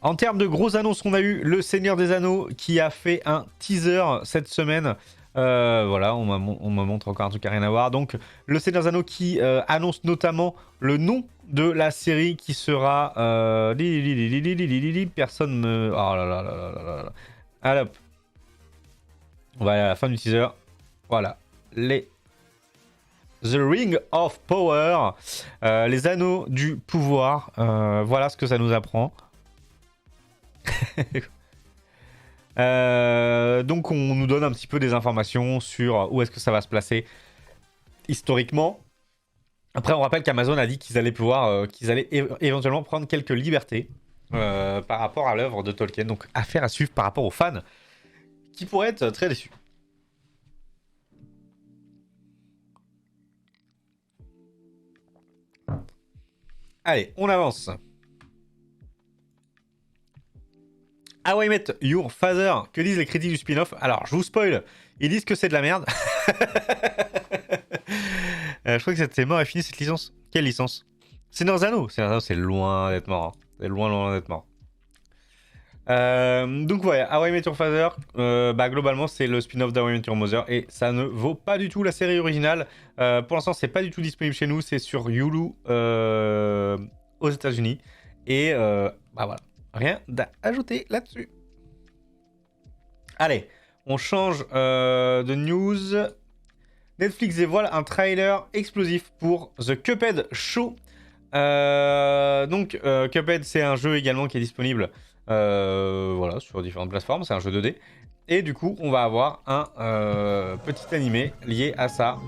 Speaker 1: En termes de grosses annonces, on a eu le Seigneur des Anneaux qui a fait un teaser cette semaine. Voilà, on me montre encore un truc à rien à voir. Donc, le Seigneur des Anneaux qui annonce notamment le nom de la série qui sera... Personne me... Oh là là là là là là. Allez hop. On va aller à la fin du teaser. Voilà. The Ring of Power. Les anneaux du pouvoir. Voilà ce que ça nous apprend. Donc on nous donne un petit peu des informations sur où est-ce que ça va se placer historiquement. Après on rappelle qu'Amazon a dit qu'ils allaient pouvoir, qu'ils allaient éventuellement prendre quelques libertés par rapport à l'œuvre de Tolkien. Donc affaire à suivre par rapport aux fans qui pourraient être très déçus. Allez, on avance. How I Met Your Father, que disent les critiques du spin-off? Alors, je vous spoil, ils disent que c'est de la merde. Je crois que c'est mort et fini cette licence. Quelle licence? Seigneur des Anneaux. Seigneur des Anneaux, c'est loin d'être mort. Hein. C'est loin d'être mort. Donc voilà, How I Met Your Father, bah, globalement c'est le spin-off d'How I Met Your Mother et ça ne vaut pas du tout la série originale. Pour l'instant c'est pas du tout disponible chez nous, c'est sur Hulu aux États-Unis et bah voilà. Rien à ajouter là-dessus. Allez, on change de news. Netflix dévoile un trailer explosif pour The Cuphead Show. Donc, Cuphead, c'est un jeu également qui est disponible voilà, sur différentes plateformes. C'est un jeu 2D. Et du coup, on va avoir un petit animé lié à ça.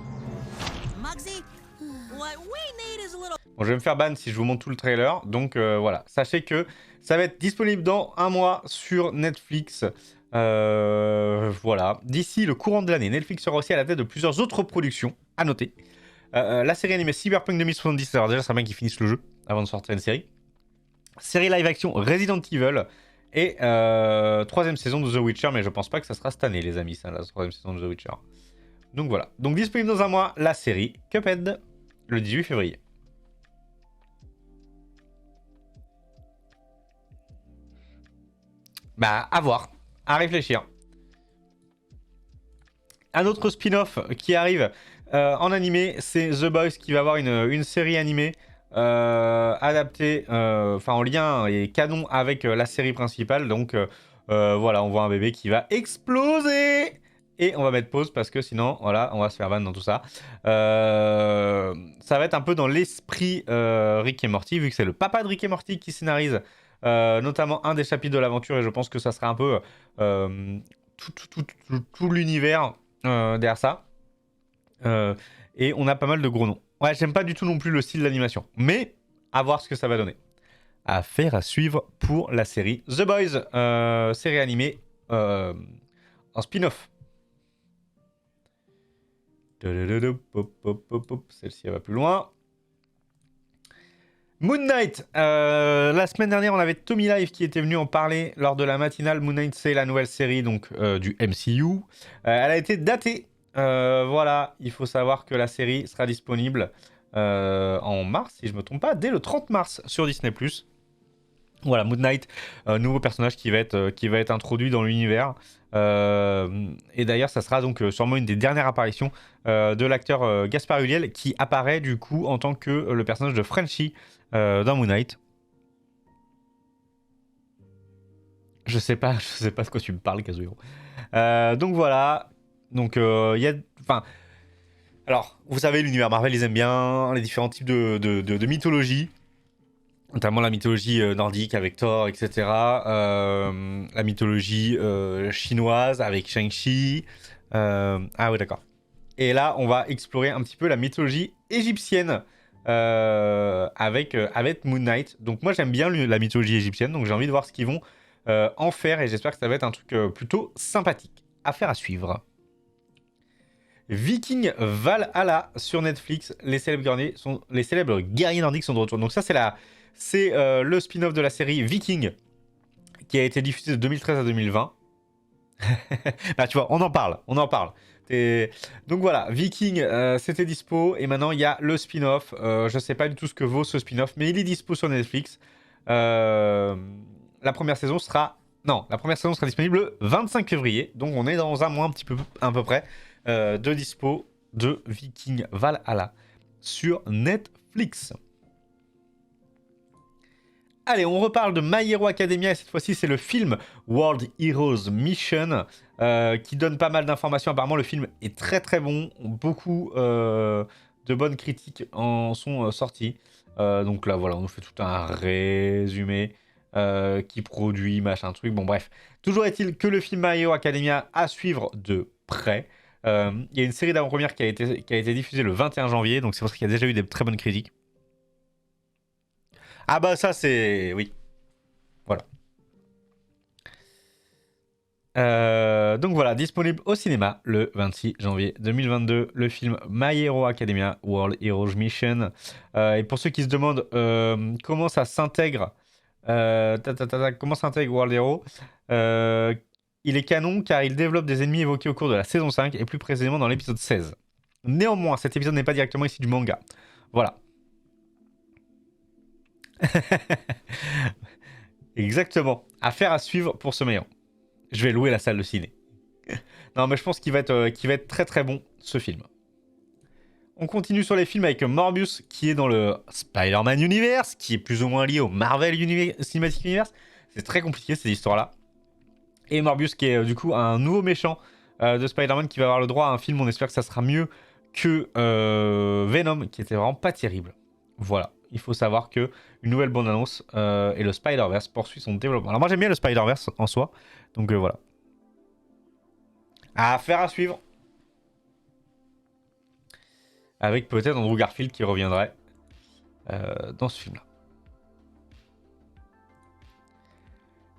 Speaker 1: Bon, je vais me faire ban si je vous montre tout le trailer. Donc voilà, sachez que ça va être disponible dans un mois sur Netflix. Voilà. D'ici le courant de l'année, Netflix sera aussi à la tête de plusieurs autres productions, à noter. La série animée Cyberpunk 2070, alors déjà, ça bien qu'ils finissent le jeu avant de sortir une série. Série live action Resident Evil. Et troisième saison de The Witcher, mais je pense pas que ça sera cette année, les amis, ça, la troisième saison de The Witcher. Donc voilà. Donc disponible dans un mois, la série Cuphead, le 18 février. Bah, à voir, à réfléchir. Un autre spin-off qui arrive en animé, c'est The Boys qui va avoir une série animée adaptée, enfin en lien et canon avec la série principale. Donc voilà, on voit un bébé qui va exploser. Et on va mettre pause parce que sinon, voilà, on va se faire ban dans tout ça. Ça va être un peu dans l'esprit Rick et Morty, vu que c'est le papa de Rick et Morty qui scénarise notamment un des chapitres de l'aventure. Et je pense que ça sera un peu tout l'univers derrière ça. Et on a pas mal de gros noms. Ouais, j'aime pas du tout non plus le style d'animation. Mais à voir ce que ça va donner. Affaire à suivre pour la série The Boys, série animée en spin-off. Celle-ci, elle va plus loin. Moon Knight. La semaine dernière, on avait Tommy Live qui était venu en parler lors de la matinale. Moon Knight, c'est la nouvelle série donc, du MCU. Elle a été datée. Voilà, il faut savoir que la série sera disponible en mars, si je ne me trompe pas, dès le 30 mars sur Disney+. Voilà, Moon Knight, nouveau personnage qui va être introduit dans l'univers. Et d'ailleurs, ça sera donc sûrement une des dernières apparitions de l'acteur Gaspard Ulliel qui apparaît du coup en tant que le personnage de Frenchie dans Moon Knight. Je sais pas de quoi tu me parles, Kazuhiro. Donc voilà. Donc il y a, enfin, alors vous savez, l'univers Marvel, ils aiment bien les différents types de mythologie. Notamment la mythologie nordique avec Thor, etc. La mythologie chinoise avec Shang-Chi. Ah oui, d'accord. Et là, on va explorer un petit peu la mythologie égyptienne avec Moon Knight. Donc moi, j'aime bien la mythologie égyptienne, donc j'ai envie de voir ce qu'ils vont en faire. Et j'espère que ça va être un truc plutôt sympathique. Affaire à suivre. Viking Valhalla sur Netflix. Les célèbres guerriers nordiques sont de retour. Donc ça, c'est le spin-off de la série Viking qui a été diffusé de 2013 à 2020. Bah, tu vois, on en parle. Donc voilà, Viking, c'était dispo et maintenant il y a le spin-off. Je sais pas du tout ce que vaut ce spin-off, mais il est dispo sur Netflix. La première saison sera disponible le 25 février, donc on est dans un mois à peu près de dispo de Viking Valhalla sur Netflix. Allez, on reparle de My Hero Academia et cette fois-ci c'est le film World Heroes Mission qui donne pas mal d'informations. Apparemment le film est très très bon, beaucoup de bonnes critiques en sont sorties. Donc là voilà, on nous fait tout un résumé qui produit machin truc. Bon bref, toujours est-il que le film My Hero Academia à suivre de près. Il y a une série d'avant-premières qui a été diffusée le 21 janvier, donc c'est pour ça qu'il y a déjà eu des très bonnes critiques. Ah bah ça c'est... Oui. Voilà. Donc voilà, disponible au cinéma le 26 janvier 2022, le film My Hero Academia World Heroes Mission. Et pour ceux qui se demandent comment ça s'intègre, comment s'intègre World Hero, il est canon car il développe des ennemis évoqués au cours de la saison 5 et plus précisément dans l'épisode 16. Néanmoins, cet épisode n'est pas directement issu du manga. Voilà. Exactement. Affaire à suivre pour ce meilleur. Je vais louer la salle de ciné. Non, mais je pense qu'il va être très très bon, ce film. On continue sur les films avec Morbius, qui est dans le Spider-Man Universe, qui est plus ou moins lié au Marvel Cinematic Universe. C'est très compliqué, ces histoires-là. Et Morbius, qui est du coup un nouveau méchant de Spider-Man, qui va avoir le droit à un film. On espère que ça sera mieux que Venom, qui était vraiment pas terrible. Voilà. Il faut savoir que une nouvelle bande-annonce et le Spider-Verse poursuit son développement. Alors moi j'aime bien le Spider-Verse en soi, donc voilà. Affaire à suivre. Avec peut-être Andrew Garfield qui reviendrait dans ce film-là.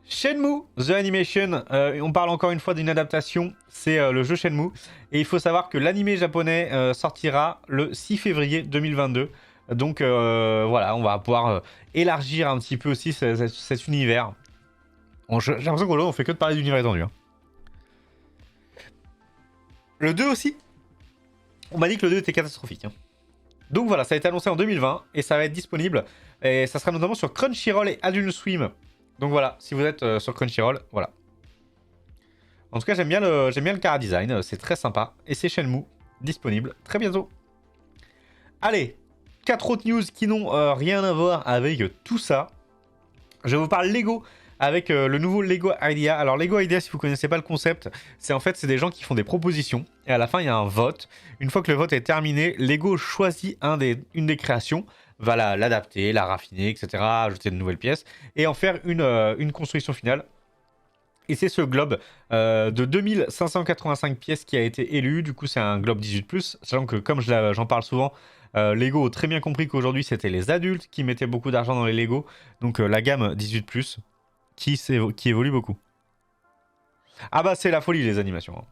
Speaker 1: Shenmue, The Animation, on parle encore une fois d'une adaptation, c'est le jeu Shenmue. Et il faut savoir que l'animé japonais sortira le 6 février 2022. Donc voilà, on va pouvoir élargir un petit peu aussi cet univers. J'ai l'impression qu'on fait que de parler d'univers étendu. Hein. Le 2 aussi. On m'a dit que le 2 était catastrophique. Hein. Donc voilà, ça a été annoncé en 2020 et ça va être disponible. Et ça sera notamment sur Crunchyroll et Adult Swim. Donc voilà, si vous êtes sur Crunchyroll, voilà. En tout cas, j'aime bien le chara design, c'est très sympa. Et c'est Shenmue, disponible très bientôt. Allez, 4 autres news qui n'ont rien à voir avec tout ça. Je vous parle Lego avec le nouveau Lego Idea. Alors Lego Idea, si vous connaissez pas le concept, c'est des gens qui font des propositions et à la fin il y a un vote. Une fois que le vote est terminé, Lego choisit une des créations, va l'adapter, la raffiner, etc., ajouter de nouvelles pièces et en faire une construction finale. Et c'est ce globe de 2585 pièces qui a été élu. Du coup, c'est un globe 18+, sachant que comme j'en parle souvent, Lego a très bien compris qu'aujourd'hui, c'était les adultes qui mettaient beaucoup d'argent dans les Lego. Donc la gamme 18+, qui évolue beaucoup. Ah bah, c'est la folie, les animations. Hein.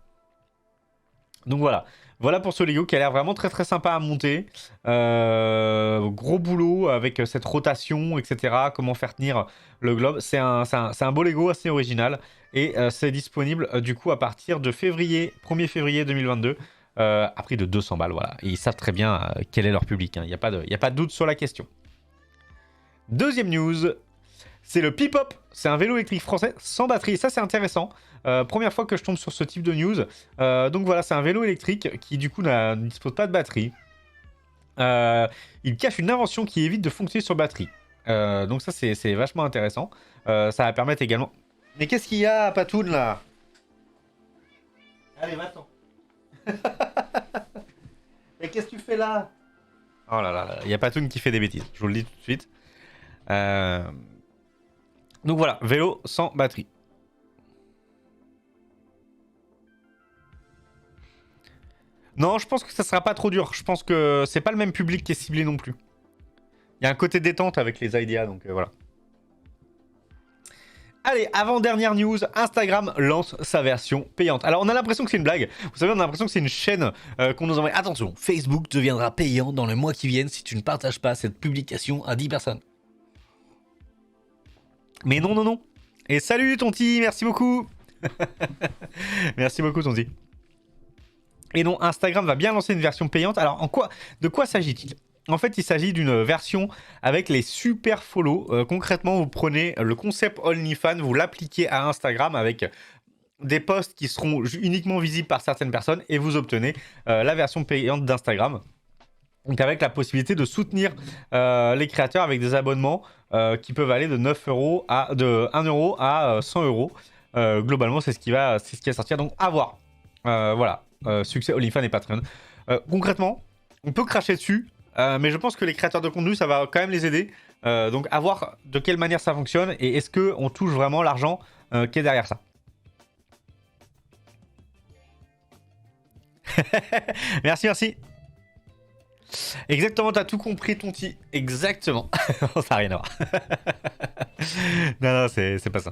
Speaker 1: Donc voilà. Voilà pour ce Lego qui a l'air vraiment très très sympa à monter. Gros boulot avec cette rotation, etc. Comment faire tenir le globe. C'est un beau Lego assez original. Et c'est disponible du coup à partir de 1er février 2022. À prix de 200 balles. Voilà. Et ils savent très bien quel est leur public. Il n'y a pas de doute sur la question. Deuxième news. C'est le Pipop. C'est un vélo électrique français sans batterie. Ça, c'est intéressant. Première fois que je tombe sur ce type de news. Donc voilà, c'est un vélo électrique qui du coup ne dispose pas de batterie. Il cache une invention qui évite de fonctionner sur batterie. Donc ça, c'est vachement intéressant. Ça va permettre également... Mais qu'est-ce qu'il y a, Patoun, là? Allez, va-t'en. Mais qu'est-ce que tu fais là? Oh là là, il y a Patoun qui fait des bêtises. Je vous le dis tout de suite. Donc voilà, vélo sans batterie. Non, je pense que ça sera pas trop dur. Je pense que c'est pas le même public qui est ciblé non plus. Il y a un côté détente avec les IDEA, donc voilà. Allez, avant-dernière news, Instagram lance sa version payante. Alors, on a l'impression que c'est une blague. Vous savez, on a l'impression que c'est une chaîne qu'on nous envoie. Attention, Facebook deviendra payant dans les mois qui viennent si tu ne partages pas cette publication à 10 personnes. Mais non, non, non. Et salut, Tonti, merci beaucoup. Merci beaucoup, Tonti. Et non, Instagram va bien lancer une version payante. Alors, de quoi s'agit-il? En fait, il s'agit d'une version avec les super follow. Concrètement, vous prenez le concept OnlyFans, vous l'appliquez à Instagram avec des posts qui seront uniquement visibles par certaines personnes et vous obtenez la version payante d'Instagram. Donc avec la possibilité de soutenir les créateurs avec des abonnements qui peuvent aller de 9 euros de 1 euro à 100 euros. Globalement, c'est ce qui va sortir. Donc à voir. Voilà, succès OnlyFans et Patreon. Concrètement, on peut cracher dessus. Mais je pense que les créateurs de contenu, ça va quand même les aider. Donc, à voir de quelle manière ça fonctionne et est-ce qu'on touche vraiment l'argent qui est derrière ça. Merci, merci. Exactement, t'as tout compris, Tonti. Exactement. Ça n'a rien à voir. Non, non, c'est pas ça.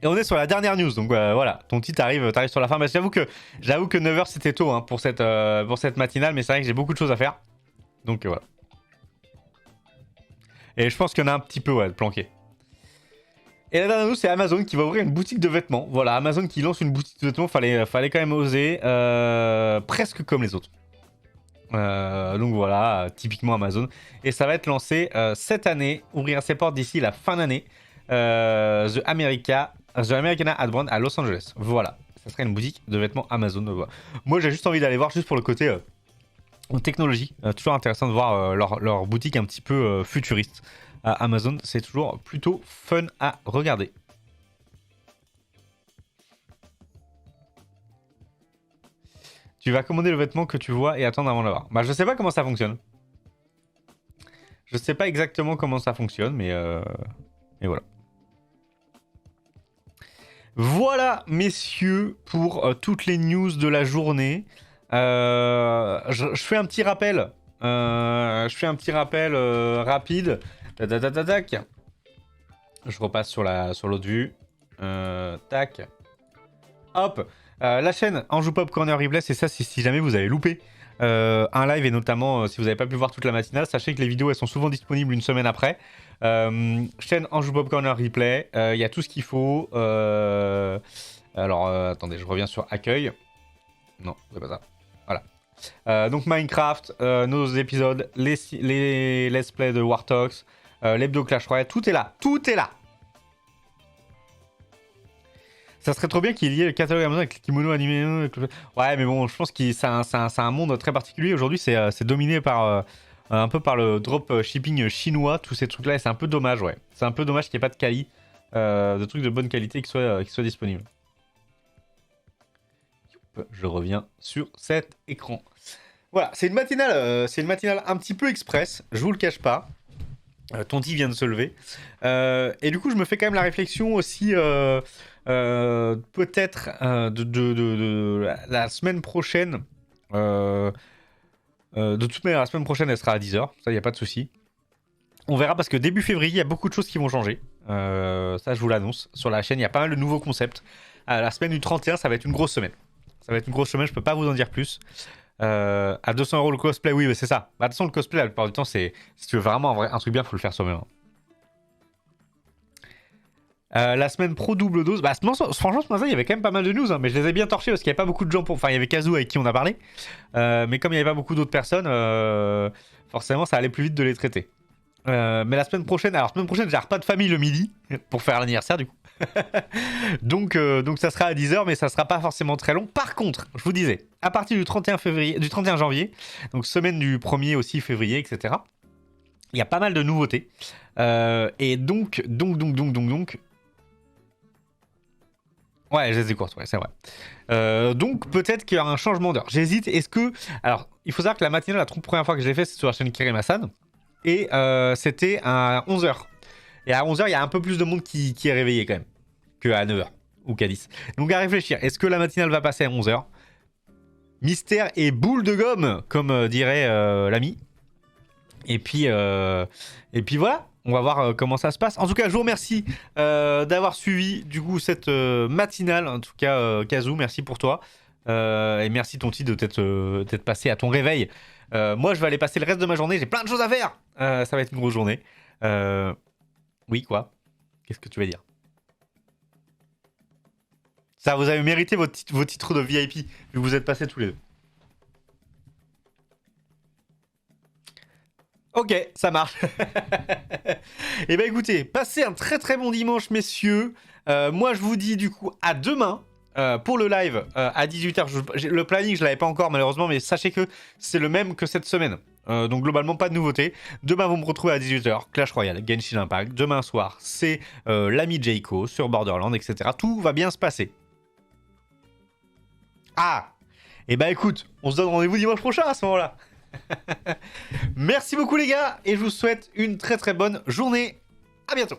Speaker 1: Et on est sur la dernière news, donc voilà, Tonti, t'arrives sur la fin. Mais j'avoue que 9h c'était tôt hein, pour cette matinale, mais c'est vrai que j'ai beaucoup de choses à faire. Donc voilà. Et je pense qu'il y en a un petit peu de planqué. Et la dernière news, c'est Amazon qui va ouvrir une boutique de vêtements. Voilà, Amazon qui lance une boutique de vêtements, fallait quand même oser, presque comme les autres. Donc voilà, typiquement Amazon. Et ça va être lancé cette année, ouvrir ses portes d'ici la fin d'année. The Americana ad Brand à Los Angeles. Voilà, ça serait une boutique de vêtements Amazon. Voilà. Moi, j'ai juste envie d'aller voir juste pour le côté technologie. Toujours intéressant de voir leur boutique un petit peu futuriste à Amazon. C'est toujours plutôt fun à regarder. Tu vas commander le vêtement que tu vois et attendre avant de l'avoir. Bah, je sais pas comment ça fonctionne. Je sais pas exactement comment ça fonctionne, mais voilà. Voilà, messieurs, pour toutes les news de la journée. Je fais un petit rappel. Rapide. Tac. Je repasse sur l'autre vue. Tac. Hop. La chaîne Anjou Pop Corner Replay, c'est ça si jamais vous avez loupé un live et notamment si vous n'avez pas pu voir toute la matinale, sachez que les vidéos elles sont souvent disponibles une semaine après. Chaîne Anjou Pop Corner Replay, il y a tout ce qu'il faut. Alors attendez, je reviens sur accueil. Non, c'est pas ça. Voilà. Donc Minecraft, nos épisodes, les let's play de War Talks, l'hebdo Clash Royale, tout est là. Tout est là. Ça serait trop bien qu'il y ait le catalogue Amazon avec les kimonos animés. Ouais, mais bon, je pense que c'est un monde très particulier. Aujourd'hui, c'est dominé par un peu par le drop shipping chinois, tous ces trucs-là. Et c'est un peu dommage, ouais. C'est un peu dommage qu'il n'y ait pas de quali, de trucs de bonne qualité qui soient disponibles. Je reviens sur cet écran. Voilà, c'est une matinale un petit peu express. Je vous le cache pas. Tonti vient de se lever. Et du coup, je me fais quand même la réflexion aussi. Peut-être de la semaine prochaine. De toute manière, la semaine prochaine, elle sera à 10h. Ça, il n'y a pas de souci. On verra parce que début février, il y a beaucoup de choses qui vont changer. Ça, je vous l'annonce. Sur la chaîne, il y a pas mal de nouveaux concepts. La semaine du 31, ça va être une grosse semaine. Ça va être une grosse semaine, je peux pas vous en dire plus. À 200 € le cosplay, oui, mais c'est ça. Bah, de toute façon, le cosplay, la plupart du temps, c'est si tu veux vraiment un truc bien, faut le faire soi-même. La semaine pro double dose, bah franchement ce matin il y avait quand même pas mal de news, hein, mais je les ai bien torchés parce qu'il n'y avait pas beaucoup de gens pour... Enfin il y avait Kazoo avec qui on a parlé, mais comme il n'y avait pas beaucoup d'autres personnes, forcément ça allait plus vite de les traiter. Mais la semaine prochaine, alors semaine prochaine, j'ai un repas de famille le midi pour faire l'anniversaire du coup. donc ça sera à 10h, mais ça sera pas forcément très long. Par contre, je vous disais, à partir du 31 février, du 31 janvier, donc semaine du 1er aussi février, etc. Il y a pas mal de nouveautés. Et donc. Ouais, je les ai courtes, ouais, c'est vrai. Donc peut-être qu'il y aura un changement d'heure. J'hésite. Est-ce que. Alors, il faut savoir que la matinale, la toute première fois que je l'ai fait, c'est sur la chaîne Kerim Hassan. Et c'était à 11h. Et à 11h, il y a un peu plus de monde qui est réveillé quand même. Qu'à 9h ou qu'à 10. Donc à réfléchir. Est-ce que la matinale va passer à 11h? Mystère et boule de gomme, comme dirait l'ami. Et puis voilà. On va voir comment ça se passe. En tout cas, je vous remercie d'avoir suivi du coup cette matinale. En tout cas, Kazoo, merci pour toi. Et merci Tonti de t'être passé à ton réveil. Moi, je vais aller passer le reste de ma journée. J'ai plein de choses à faire. Ça va être une grosse journée. Oui, quoi? Qu'est-ce que tu vas dire? Ça, vous avez mérité vos titres de VIP, vu que vous êtes passés tous les deux. Ok, ça marche. Et ben écoutez, passez un très très bon dimanche, messieurs. Moi, je vous dis du coup à demain pour le live à 18h. Le planning, je l'avais pas encore malheureusement, mais sachez que c'est le même que cette semaine. Donc globalement, pas de nouveauté. Demain, vous me retrouvez à 18h, Clash Royale, Genshin Impact. Demain soir, c'est l'ami Jayco sur Borderlands, etc. Tout va bien se passer. Ah! Et bah écoute, on se donne rendez-vous dimanche prochain à ce moment-là. Merci beaucoup les gars, et je vous souhaite une très très bonne journée. À bientôt.